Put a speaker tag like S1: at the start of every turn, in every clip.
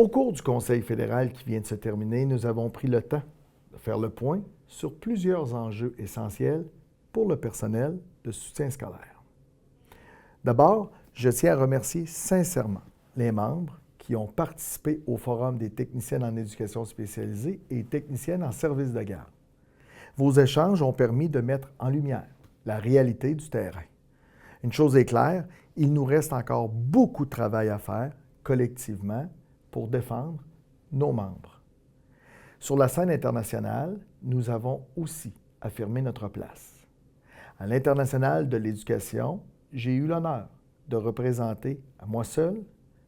S1: Au cours du Conseil fédéral qui vient de se terminer, nous avons pris le temps de faire le point sur plusieurs enjeux essentiels pour le personnel de soutien scolaire. D'abord, je tiens à remercier sincèrement les membres qui ont participé au Forum des techniciennes en éducation spécialisée et techniciennes en service de garde. Vos échanges ont permis de mettre en lumière la réalité du terrain. Une chose est claire, il nous reste encore beaucoup de travail à faire collectivement pour défendre nos membres. Sur la scène internationale, nous avons aussi affirmé notre place. À l'International de l'éducation, j'ai eu l'honneur de représenter à moi seul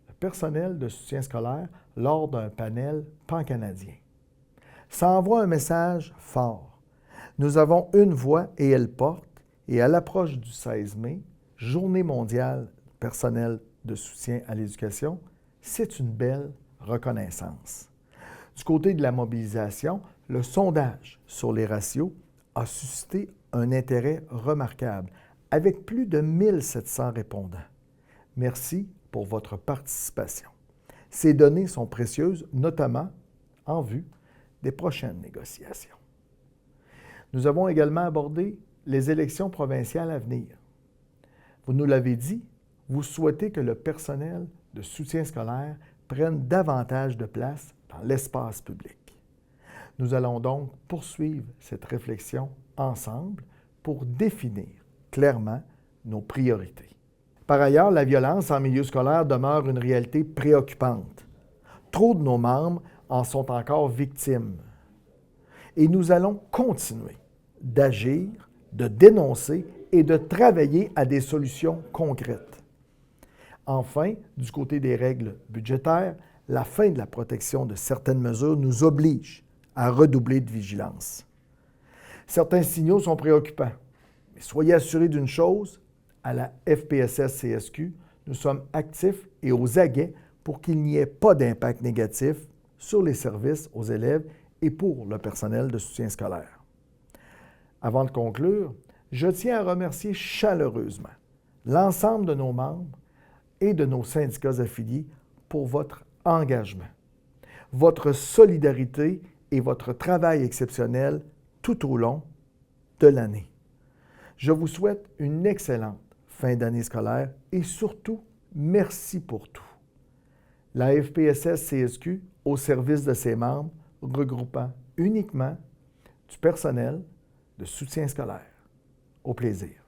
S1: le personnel de soutien scolaire lors d'un panel pan-canadien. Ça envoie un message fort. Nous avons une voix et elle porte, et à l'approche du 16 mai, Journée mondiale personnel de soutien à l'éducation, c'est une belle reconnaissance. Du côté de la mobilisation, le sondage sur les ratios a suscité un intérêt remarquable, avec plus de 1700 répondants. Merci pour votre participation. Ces données sont précieuses, notamment en vue des prochaines négociations. Nous avons également abordé les élections provinciales à venir. Vous nous l'avez dit, vous souhaitez que le personnel de soutien scolaire prenne davantage de place dans l'espace public. Nous allons donc poursuivre cette réflexion ensemble pour définir clairement nos priorités. Par ailleurs, la violence en milieu scolaire demeure une réalité préoccupante. Trop de nos membres en sont encore victimes. Et nous allons continuer d'agir, de dénoncer et de travailler à des solutions concrètes. Enfin, du côté des règles budgétaires, la fin de la protection de certaines mesures nous oblige à redoubler de vigilance. Certains signaux sont préoccupants, mais soyez assurés d'une chose, à la FPSS-CSQ, nous sommes actifs et aux aguets pour qu'il n'y ait pas d'impact négatif sur les services aux élèves et pour le personnel de soutien scolaire. Avant de conclure, je tiens à remercier chaleureusement l'ensemble de nos membres et de nos syndicats affiliés pour votre engagement, votre solidarité et votre travail exceptionnel tout au long de l'année. Je vous souhaite une excellente fin d'année scolaire et surtout, merci pour tout. La FPSS-CSQ au service de ses membres, regroupant uniquement du personnel de soutien scolaire. Au plaisir.